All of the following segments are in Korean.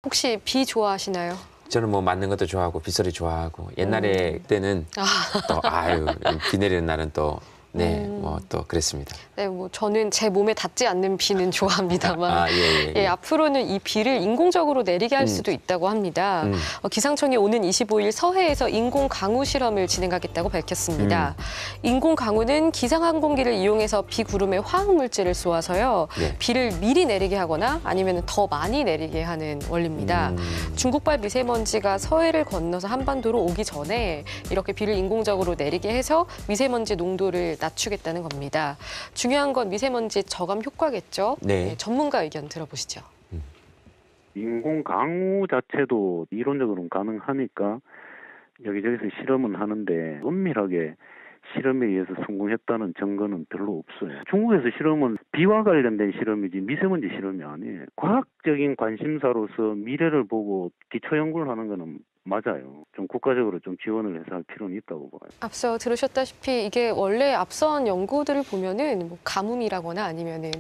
혹시 비 좋아하시나요? 저는 뭐 맞는 것도 좋아하고 빗소리 좋아하고 옛날에 때는 또 아유 비 내리는 날은 또 뭐 또 그랬습니다. 네, 뭐 저는 제 몸에 닿지 않는 비는 좋아합니다만 예. 앞으로는 이 비를 인공적으로 내리게 할 수도 있다고 합니다. 기상청이 오는 25일 서해에서 인공 강우 실험을 진행하겠다고 밝혔습니다. 인공 강우는 기상항공기를 이용해서 비 구름에 화학 물질을 쏘아서요. 비를 미리 내리게 하거나 아니면 더 많이 내리게 하는 원리입니다. 중국발 미세먼지가 서해를 건너서 한반도로 오기 전에 이렇게 비를 인공적으로 내리게 해서 미세먼지 농도를 낮추겠다는 겁니다. 중요한 건 미세먼지 저감 효과겠죠. 네, 전문가 의견 들어보시죠. 인공 강우 자체도 이론적으로는 가능하니까 여기저기서 실험은 하는데 엄밀하게 실험에 의해서 성공했다는 증거는 별로 없어요. 중국에서 실험은 비와 관련된 실험이지 미세먼지 실험이 아니에요. 과학적인 관심사로서 미래를 보고 기초 연구를 하는 거는 맞아요. 좀 국가적으로 좀 지원을 해서 할 필요는 있다고 봐요. 앞서 들으셨다시피 이게 원래 앞선 연구들을 보면은 뭐 가뭄이라거나 아니면은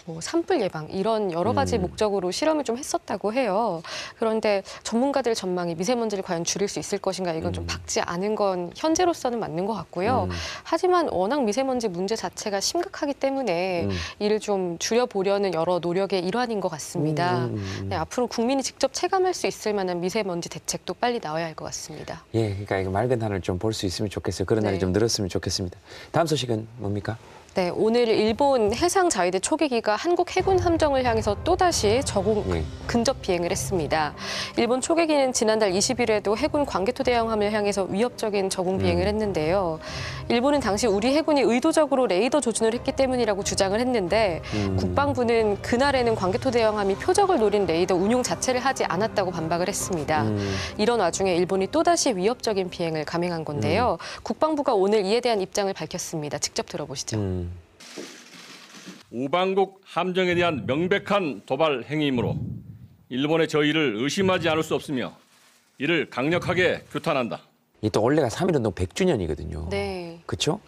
뭐 산불 예방 이런 여러 가지 목적으로 실험을 좀 했었다고 해요. 그런데 전문가들 전망이 미세먼지를 과연 줄일 수 있을 것인가 이건 좀 밝지 않은 건 현재로서는 맞는 것 같고요. 하지만 워낙 미세먼지 문제 자체가 심각하기 때문에 이를 좀 줄여보려는 여러 노력의 일환인 것 같습니다. 네, 앞으로 국민이 직접 체감할 수 있을 만한 미세먼지 대책도 빨리 나와야 할 것 같습니다. 예, 그러니까 이거 맑은 하늘 좀 볼 수 있으면 좋겠어요. 그런 날이 좀 늘었으면 좋겠습니다. 다음 소식은 뭡니까? 네, 오늘 일본 해상자위대 초계기가 한국 해군 함정을 향해서 또다시 근접 비행을 했습니다. 일본 초계기는 지난달 20일에도 해군 광개토 대왕함을 향해서 위협적인 저공 비행을 했는데요. 일본은 당시 우리 해군이 의도적으로 레이더 조준을 했기 때문이라고 주장을 했는데 국방부는 그날에는 광개토 대왕함이 표적을 노린 레이더 운용 자체를 하지 않았다고 반박을 했습니다. 이런 와중에 일본이 또다시 위협적인 비행을 감행한 건데요. 국방부가 오늘 이에 대한 입장을 밝혔습니다. 직접 들어보시죠. 우방국 함정에 대한 명백한 도발 행위이므로 일본의 저희를 의심하지 않을 수 없으며 이를 강력하게 규탄한다. 이 또 올해가 3.1운동 100주년이거든요. 네. 그렇죠?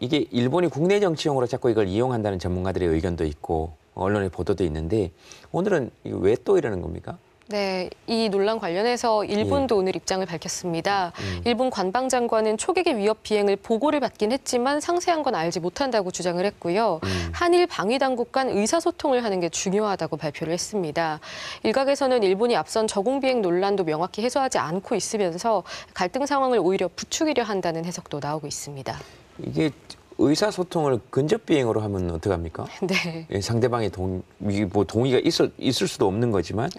이게 일본이 국내 정치용으로 자꾸 이걸 이용한다는 전문가들의 의견도 있고 언론의 보도도 있는데 오늘은 왜 또 이러는 겁니까? 네, 이 논란 관련해서 일본도 오늘 입장을 밝혔습니다. 일본 관방장관은 초계기 위협 비행을 보고를 받긴 했지만 상세한 건 알지 못한다고 주장을 했고요. 한일 방위당국 간 의사소통을 하는 게 중요하다고 발표를 했습니다. 일각에서는 일본이 앞선 저공 비행 논란도 명확히 해소하지 않고 있으면서 갈등 상황을 오히려 부추기려 한다는 해석도 나오고 있습니다. 이게 의사소통을 근접 비행으로 하면 어떡합니까? 네. 예, 상대방의 동의가 있을 수도 없는 거지만,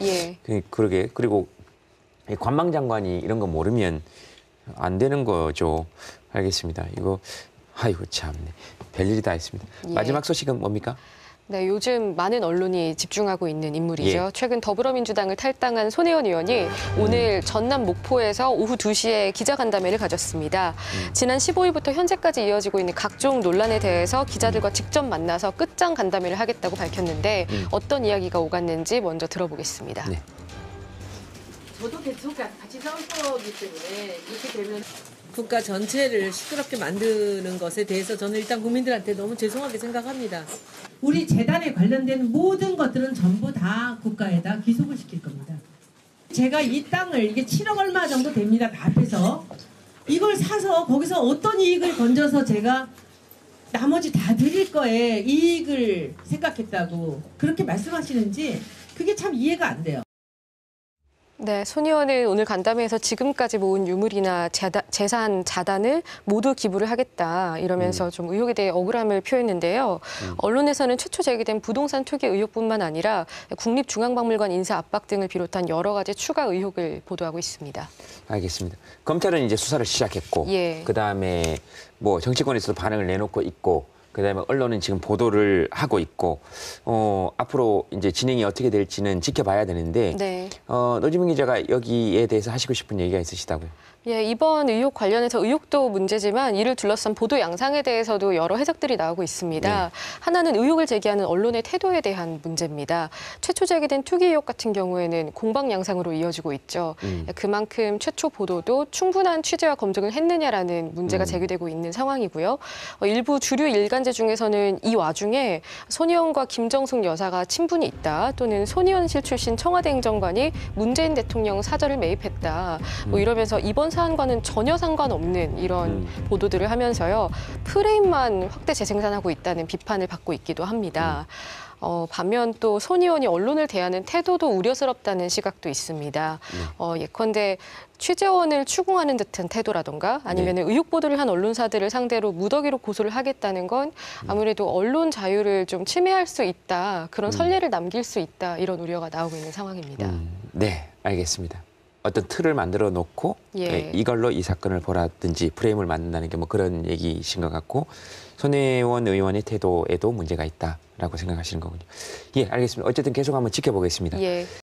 그러게 그리고 관방장관이 이런 거 모르면 안 되는 거죠. 알겠습니다. 이거 아이고 참네 별일이 다 있습니다. 마지막 소식은 뭡니까? 네, 요즘 많은 언론이 집중하고 있는 인물이죠. 최근 더불어민주당을 탈당한 손혜원 의원이 오늘 전남 목포에서 오후 2시에 기자간담회를 가졌습니다. 지난 15일부터 현재까지 이어지고 있는 각종 논란에 대해서 기자들과 직접 만나서 끝장 간담회를 하겠다고 밝혔는데 어떤 이야기가 오갔는지 먼저 들어보겠습니다. 네. 저도 계속 같이 싸울 거기 때문에 이렇게 되면 국가 전체를 시끄럽게 만드는 것에 대해서 저는 일단 국민들한테 너무 죄송하게 생각합니다. 우리 재단에 관련된 모든 것들은 전부 다 국가에다 귀속을 시킬 겁니다. 제가 이 땅을 이게 7억 얼마 정도 됩니다. 다 합해서 이걸 사서 거기서 어떤 이익을 건져서 제가 나머지 다 드릴 거에 이익을 생각했다고 그렇게 말씀하시는지 그게 참 이해가 안 돼요. 네, 손 의원은 오늘 간담회에서 지금까지 모은 유물이나 재산 자단을 모두 기부를 하겠다 이러면서 좀 의혹에 대해 억울함을 표했는데요. 언론에서는 최초 제기된 부동산 투기 의혹뿐만 아니라 국립중앙박물관 인사 압박 등을 비롯한 여러 가지 추가 의혹을 보도하고 있습니다. 알겠습니다. 검찰은 이제 수사를 시작했고 그다음에 뭐 정치권에서도 반응을 내놓고 있고 그다음에 언론은 지금 보도를 하고 있고 앞으로 이제 진행이 어떻게 될지는 지켜봐야 되는데 노지민 기자가 여기에 대해서 하시고 싶은 얘기가 있으시다고요? 예, 이번 의혹 관련해서 의혹도 문제지만 이를 둘러싼 보도 양상에 대해서도 여러 해석들이 나오고 있습니다. 네. 하나는 의혹을 제기하는 언론의 태도에 대한 문제입니다. 최초 제기된 투기 의혹 같은 경우에는 공방 양상으로 이어지고 있죠. 그만큼 최초 보도도 충분한 취재와 검증을 했느냐라는 문제가 제기되고 있는 상황이고요. 일부 주류 일간지 중에서는 이 와중에 손희원과 김정숙 여사가 친분이 있다, 또는 손희원실 출신 청와대 행정관이 문재인 대통령 사저를 매입했다, 뭐 이러면서 이번 사안과는 전혀 상관없는 이런 보도들을 하면서요, 프레임만 확대 재생산하고 있다는 비판을 받고 있기도 합니다. 반면 또 손 의원이 언론을 대하는 태도도 우려스럽다는 시각도 있습니다. 예컨대 취재원을 추궁하는 듯한 태도라던가 아니면 의혹 보도를 한 언론사들을 상대로 무더기로 고소를 하겠다는 건 아무래도 언론 자유를 좀 침해할 수 있다, 그런 선례를 남길 수 있다, 이런 우려가 나오고 있는 상황입니다. 네, 알겠습니다. 어떤 틀을 만들어 놓고 이걸로 이 사건을 보라든지 프레임을 만든다는 게 뭐 그런 얘기이신 것 같고, 손혜원 의원의 태도에도 문제가 있다라고 생각하시는 거군요. 예, 알겠습니다. 어쨌든 계속 한번 지켜보겠습니다.